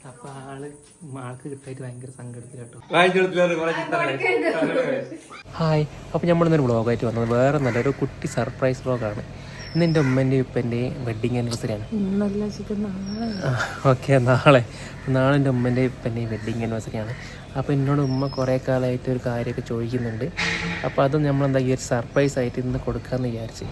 അപ്പൊ ആൾക്ക് കിട്ടായിട്ട് ഭയങ്കര സങ്കടത്തിലാട്ടോ. ഹായ്, അപ്പോൾ നമ്മളിന്നൊരു വ്ളോഗായിട്ട് വന്നത് വേറെ നല്ലൊരു കുട്ടി സർപ്രൈസ് വ്ളോഗാണ്. ഇന്ന് എൻ്റെ ഉമ്മൻ്റെയും ഇപ്പൻ്റെയും വെഡ്ഡിങ് ആനിവേഴ്സറിയാണ്. ഓക്കെ, നാളെ എൻ്റെ ഉമ്മൻ്റെയും ഇപ്പൻ്റെയും വെഡ്ഡിങ് ആനിവേഴ്സറിയാണ്. അപ്പോൾ എന്നോട് ഉമ്മ കുറേ കാലമായിട്ട് ഒരു കാര്യമൊക്കെ ചോദിക്കുന്നുണ്ട്. അപ്പോൾ അത് നമ്മളെന്താ ഈ ഒരു സർപ്രൈസ് ആയിട്ട് ഇന്ന് കൊടുക്കാമെന്ന് വിചാരിച്ച്.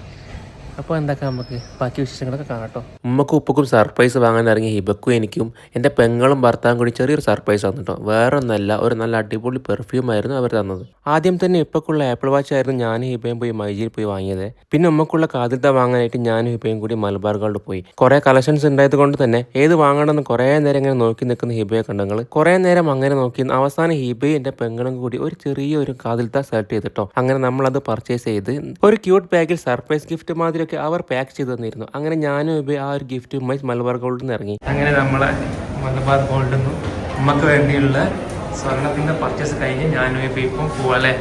അപ്പോൾ എന്തൊക്കെ നമുക്ക് ബാക്കി വിശേഷങ്ങളൊക്കെ കാണട്ടോ. ഉമ്മക്കും ഉപ്പക്കും സർപ്രൈസ് വാങ്ങാൻ ഇറങ്ങിയ ഹിബക്കും എനിക്കും എൻ്റെ പെങ്ങളും ഭർത്താവും കൂടി ചെറിയൊരു സർപ്രൈസ് തന്നിട്ടോ. വേറെ ഒന്നല്ല, ഒരു നല്ല അടിപൊളി പെർഫ്യൂം ആയിരുന്നു അവർ തന്നത്. ആദ്യം തന്നെ ഇപ്പക്കുള്ള ആപ്പിൾ വാച്ച് ആയിരുന്നു ഞാനും ഹിബയും പോയി മൈജിയിൽ പോയി വാങ്ങിയത്. പിന്നെ ഉമ്മക്കുള്ള കാതിൽത്ത വാങ്ങാനായിട്ട് ഞാനും ഹിബയും കൂടി മലബാർ ഗോൾഡ് പോയി. കുറേ കളക്ഷൻസ് ഉണ്ടായത് കൊണ്ട് തന്നെ ഏത് വാങ്ങണമെന്ന് കുറേ നേരം ഇങ്ങനെ നോക്കി നിൽക്കുന്ന ഹിബയെ കണ്ടങ്ങൾ. കുറേ നേരം അങ്ങനെ നോക്കി അവസാനം ഹിബയും എൻ്റെ പെങ്ങളും കൂടി ഒരു ചെറിയൊരു കാതിൽത്ത സെലക്ട് ചെയ്തിട്ടോ. അങ്ങനെ നമ്മളത് പർച്ചേസ് ചെയ്ത് ഒരു ക്യൂട്ട് ബാഗിൽ സർപ്രൈസ് ഗിഫ്റ്റ് മാതിരി അവർ പാക്ക് ചെയ്ത് തന്നിരുന്നു. അങ്ങനെ ഞാനും ആ ഒരു ഗിഫ്റ്റുമായി മലബാർ ഗോൾഡിൽ നിന്ന് ഇറങ്ങി. അങ്ങനെ നമ്മളെ മലബാർ ഗോൾഡിൽ നിന്ന് നമുക്ക് വേണ്ടിയുള്ള സ്വർണത്തിന്റെ പർച്ചേസ് കഴിഞ്ഞ് ഞാനും ഇപ്പം പോവാല്ലേ.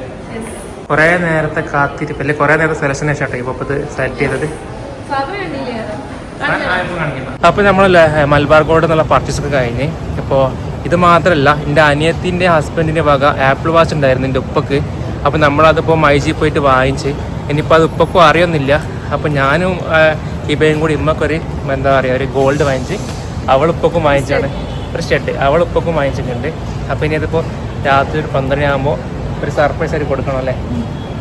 കുറെ നേരത്തെ കാത്തിരിപ്പല്ലേ, കുറെ നേരത്തെ സെലക്ഷൻ ആയിട്ടോ ഇപ്പൊ ഇത് സെലക്ട് ചെയ്തത്. അപ്പൊ നമ്മൾ മലബാർ ഗോൾഡ് എന്നുള്ള പർച്ചേസ് ഒക്കെ കഴിഞ്ഞ്. ഇപ്പോൾ ഇത് മാത്രമല്ല, എൻ്റെ അനിയത്തിൻ്റെ ഹസ്ബൻഡിൻ്റെ വക ആപ്പിൾ വാച്ച് ഉണ്ടായിരുന്നു എൻ്റെ ഉപ്പക്ക്. അപ്പം നമ്മളതിപ്പോൾ മൈജി പോയിട്ട് വാങ്ങിച്ച്. ഇനിയിപ്പോൾ അത് ഉപ്പക്കും അറിയൊന്നുമില്ല. അപ്പം ഞാനും ഇബയും കൂടി ഇമ്മക്കൊരു എന്താ പറയുക ഒരു ഗോൾഡ് വാങ്ങിച്ച് അവളിപ്പൊക്കും വാങ്ങിച്ചാണ് ഒരു ഷെഡ് അവളിപ്പൊക്കും വാങ്ങിച്ചിട്ടുണ്ട്. അപ്പം ഇനി അതിപ്പോൾ രാത്രി ഒരു 12 ആകുമ്പോൾ ഒരു സർപ്രൈസ് ആയിട്ട് കൊടുക്കണം അല്ലേ.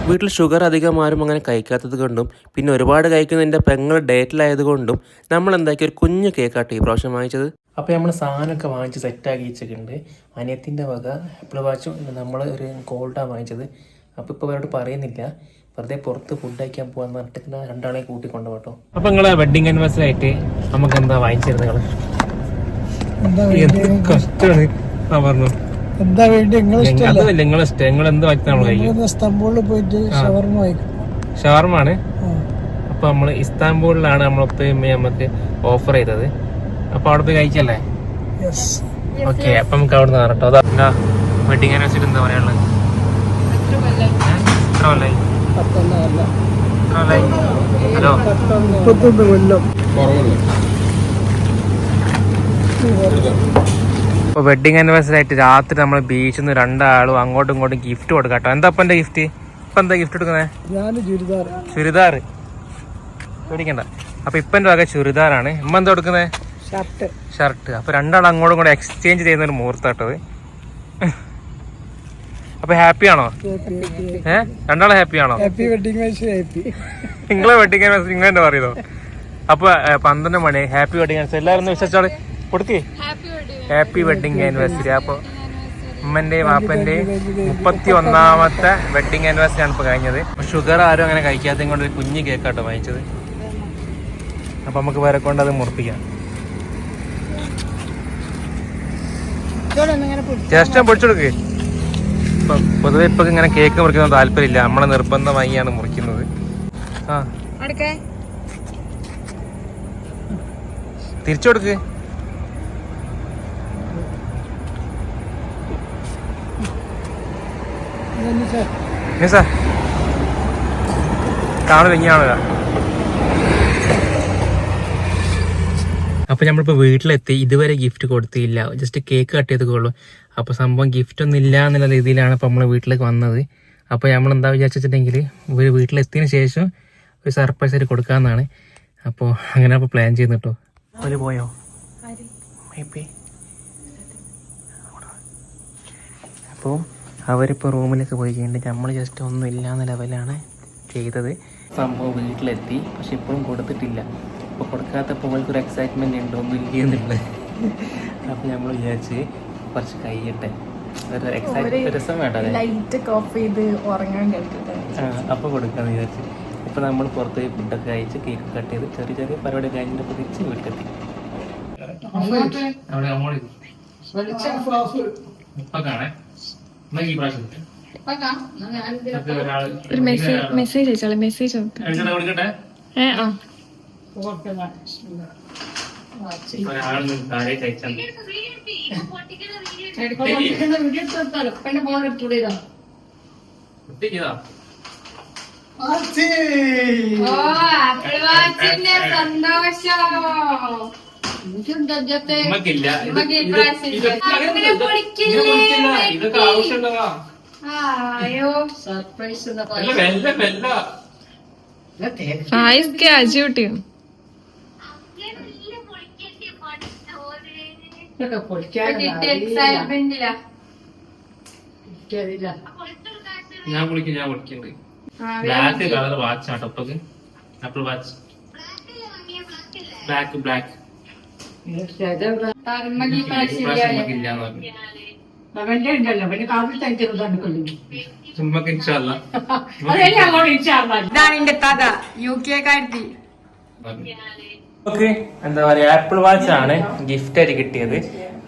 വീട്ടിൽ ഷുഗർ അധികം ആരും അങ്ങനെ കഴിക്കാത്തത് കൊണ്ടും പിന്നെ ഒരുപാട് കഴിക്കുന്നതിൻ്റെ പെങ്ങൾ ഡേറ്റിലായത് കൊണ്ടും നമ്മൾ എന്താക്കി ഒരു കുഞ്ഞു കേക്കാട്ടെ ഈ പ്രാവശ്യം വാങ്ങിച്ചത്. അപ്പോൾ നമ്മൾ സാധനമൊക്കെ വാങ്ങിച്ച് സെറ്റാക്കി വെച്ചിട്ടുണ്ട്. അനിയത്തിൻ്റെ വക ആപ്പിൾ വാച്ചും നമ്മൾ ഒരു ഗോൾഡാണ് വാങ്ങിച്ചത്. അപ്പോൾ ഇപ്പോൾ അവരോട് പറയുന്നില്ല, വെറുതെ പുറത്ത് ഫുഡ് കഴിക്കാൻ പോകാന്ന് പറഞ്ഞിട്ട് രണ്ടാളെ കൂട്ടിക്കൊണ്ടു കേട്ടോ. അപ്പൊ നിങ്ങളെ വെഡിങ് ആനിവേഴ്സറി ആയിട്ട് നമുക്ക് എന്താ വാങ്ങിച്ചിരുന്നത്? കഷ്ടമാണ് പറഞ്ഞു. എന്താ വേണ്ടി നിങ്ങളെ ഇഷ്ടം, നിങ്ങൾ എന്ത് വാങ്ങിച്ചാൽ ഇസ്താംബൂളിൽ പോയിട്ട് ഷവർമാണ്. അപ്പൊ നമ്മള് ഇസ്താംബൂളിലാണ് നമ്മളിപ്പോ നമുക്ക് ഓഫർ ചെയ്തത്. അപ്പൊ അവിടെ പോയി കഴിക്കല്ലേ? ഓക്കെ, അപ്പൊ നമുക്ക് അവിടെ നിന്ന് കേട്ടോ. അതാ വെഡിങ് ആനിവേഴ്സറി എന്താ പറയാനുള്ളത്? ഹലോ, 31 കൊല്ലം. ഇപ്പോൾ വെഡിങ് ആനിവേഴ്സറി ആയിട്ട് രാത്രി നമ്മൾ ബീച്ചിൽ നിന്ന് രണ്ടാളും അങ്ങോട്ടും ഇങ്ങോട്ടും ഗിഫ്റ്റ് കൊടുക്കാം കേട്ടോ. എന്താ ഇപ്പം എൻ്റെ ഗിഫ്റ്റ്? ഇപ്പം എന്താ ഗിഫ്റ്റ് എടുക്കുന്നത്? ചുരിദാർ പേടിക്കണ്ട. അപ്പോൾ ഇപ്പൻ്റെ വക ചുരിദാറാണ്. ഇമ്മ എന്താ കൊടുക്കുന്നത്? ഷർട്ട്. അപ്പോൾ രണ്ടാളും അങ്ങോട്ടും ഇങ്ങോട്ടും എക്സ്ചേഞ്ച് ചെയ്യുന്ന ഒരു മുഹൂർത്താട്ടത്. അപ്പൊ ഹാപ്പിയാണോ? രണ്ടാളും ഹാപ്പിയാണോ? നിങ്ങളെ വെഡിങ് ആനിവേഴ്സറി നിങ്ങൾ തന്നെ പറയുന്നോ? അപ്പൊ 12 മണി ഹാപ്പി വെഡിങ് ആനിവേഴ്സറി. എല്ലാവരും വിശ്വസിച്ചാൽ കൊടുക്കേ ഹാപ്പി വെഡിങ് ആനിവേഴ്സറി. അപ്പൊ ഉമ്മന്റെയും വാപ്പന്റെയും 31ാമത്തെ വെഡിങ് ആനിവേഴ്സറി ആണ് ഇപ്പൊ കഴിഞ്ഞത്. ഷുഗർ ആരും അങ്ങനെ കഴിക്കാത്തത് കൊണ്ട് ഒരു കുഞ്ഞ് കേക്കാട്ടോ വാങ്ങിച്ചത്. അപ്പൊ നമുക്ക് വരെ കൊണ്ട് അത് മുറിപ്പിക്കാം. ചേഷ്ടം പൊടിച്ചെടുക്കേ. പൊതുവെ ഇപ്പൊ ഇങ്ങനെ കേക്ക് മുറിക്കുന്ന താല്പര്യമില്ല, നമ്മളെ നിർബന്ധമായിയാണ് മുറിക്കുന്നത്. ആ തിരിച്ചു കൊടുക്ക്. കാണുക ഇങ്ങനെയാണുക. അപ്പോൾ നമ്മളിപ്പോൾ വീട്ടിലെത്തി. ഇതുവരെ ഗിഫ്റ്റ് കൊടുത്തില്ല, ജസ്റ്റ് കേക്ക് കട്ട് ചെയ്തേക്കുള്ളൂ. അപ്പോൾ സംഭവം ഗിഫ്റ്റ് ഒന്നും ഇല്ല എന്നുള്ള രീതിയിലാണ് ഇപ്പോൾ നമ്മൾ വീട്ടിലേക്ക് വന്നത്. അപ്പോൾ നമ്മൾ എന്താ വിചാരിച്ചിട്ടുണ്ടെങ്കിൽ വീട്ടിലെത്തിയതിന് ശേഷം ഒരു സർപ്രൈസ് ആയിട്ട് കൊടുക്കാമെന്നാണ്. അപ്പോൾ അങ്ങനെ അപ്പോൾ പ്ലാൻ ചെയ്യുന്നു കേട്ടോ. അവർ പോയോ? അപ്പോൾ അവരിപ്പോൾ റൂമിലേക്ക് പോയി കഴിഞ്ഞിട്ട് നമ്മൾ ജസ്റ്റ് ഒന്നും ഇല്ല എന്ന ലെവലാണ് ചെയ്തത്. സംഭവം വീട്ടിലെത്തി, പക്ഷെ ഇപ്പോഴും കൊടുത്തിട്ടില്ല. അപ്പോൾ കൊടുക്കാത്തപ്പോൾ അവൾക്കൊരു എക്സൈറ്റ്മെൻറ്റ് ഉണ്ട്, ഒന്നും ഇല്ലെന്നുള്ളത്. അപ്പോൾ നമ്മൾ വിചാരിച്ച് കുറച്ച് കഴിയട്ടെ, ഒരു എക്സൈറ്റ്മെന്റ് രസം വേണ്ട. അപ്പോൾ കൊടുക്കാമെന്ന് വിചാരിച്ച് ഇപ്പോൾ നമ്മൾ പുറത്ത് പോയി ഫുഡൊക്കെ കഴിച്ച് കേക്ക് കട്ട് ചെയ്ത് ചെറിയ ചെറിയ പരിപാടി കഴിഞ്ഞിട്ട് തിരിച്ച് വീട്ടിലെത്തി. ഒരു മെസ്സേജ് അയച്ചോളെ. മെസ്സേജ് സന്തോഷം. ഉമ്മക്കില്ല ഇതൊക്കെ ആവശ്യമുള്ളതാ. ഫായിസ്ക്ക് അജൂട്ടിയും ഞാൻ വിളിക്കുന്നുണ്ട്. ബ്ലാക്ക് കളർ വാച്ച് ആട്ടോ ഇപ്പൊക്ക്. ആപ്പിൾ വാച്ച് ബ്ലാക്ക് ബ്ലാക്ക് ഇല്ലാന്ന് പറഞ്ഞു. ചുമ്മക്ക് ഇൻഷാല്ലാ. ഇതാണ് എന്റെ കഥ UK കാരത്തി. ഓക്കെ, എന്താ പറയാ, ആപ്പിൾ വാച്ച് ആണ് ഗിഫ്റ്റ് ആയിട്ട് കിട്ടിയത്.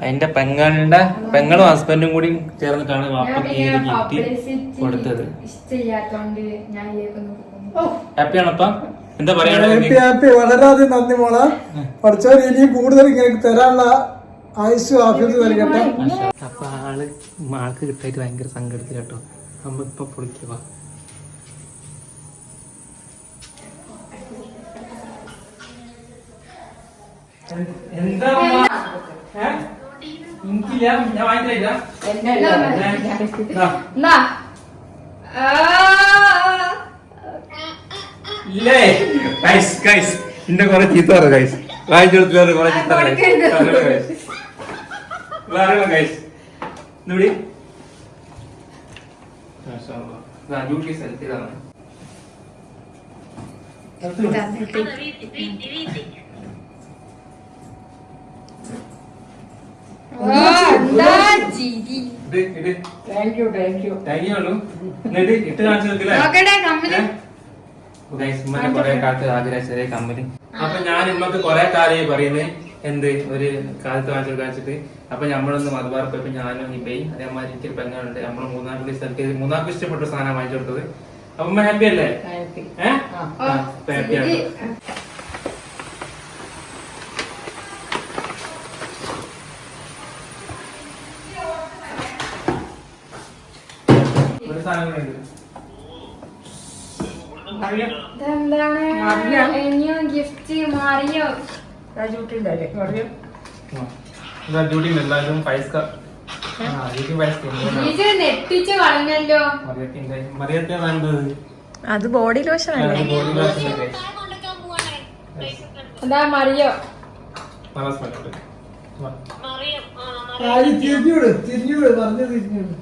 അതിന്റെ പെങ്ങളും ഹസ്ബൻഡും കൂടി ചേർന്നിട്ടാണ് വാപ്പക്ക് ഈ ഒരു ഗിഫ്റ്റ് കൊടുത്തത്. ഹാപ്പിയാണപ്പാ? എന്താ പറയാ? ഹാപ്പി, വളരെയധികം നന്ദി മോളെ. പഠിച്ചവർ ഇനിയും കൂടുതൽ ഇങ്ങനെ തരാനുള്ള ആയുസ് ആഫീസ് നൽകട്ടെ. അപ്പൊ ആൾക്ക് കിട്ടായിട്ട് ഭയങ്കര സങ്കടത്തിൽ കേട്ടോ. നമ്മ ഇപ്പൊ പൊളിക്കുക. എന്താ എനിക്കില്ല, ഞാൻ വാങ്ങിക്കില്ല. ഇല്ലേ എന്റെ കൊറേ ചീത്ത പറ ഗൈസ്. വാങ്ങിച്ചെടുത്ത് കൊറേ ചീത്ത ഗൈസ്. ഇവിടെ സെൽഫിതാണ്. ഇട്ട് കാണിച്ചു കൊറേ കാലത്ത് ആഗ്രഹിച്ച ചെറിയ കമ്പനി. അപ്പൊ ഞാൻ ഇമ്മക്ക് കൊറേ കാലമായി പറയുന്നത് എന്ത് ഒരു കാലത്ത് കാണിച്ചിട്ട്. അപ്പൊ നമ്മളൊന്ന് മലബാർ പോയപ്പോ ഞാനും ഹിബയും അതേമാതിരി എനിക്കൊരു പെങ്ങളുണ്ട്. നമ്മള് മൂന്നാർക്ക് സ്ഥലത്ത് മൂന്നാർക്ക് ഇഷ്ടപ്പെട്ട സാധനം വാങ്ങിച്ചു കൊടുത്തത്. അപ്പൊ ഹാപ്പി അല്ലേ? ഹാപ്പിയാണ്. ഒരു സാധനം കൂടെ ഉണ്ട്. ഗിഫ്റ്റ് മാറിയോ? എല്ലാവരും പൈസ നെട്ടിച്ച് കളഞ്ഞല്ലോ. മറിയത്തെ വേണ്ടത് അത് ബോഡി ലോഷൻ അല്ലേ? Body lotion. അതാ മറിയോ? തിരിഞ്ഞൂട് പറഞ്ഞു തിരിഞ്ഞൂട്.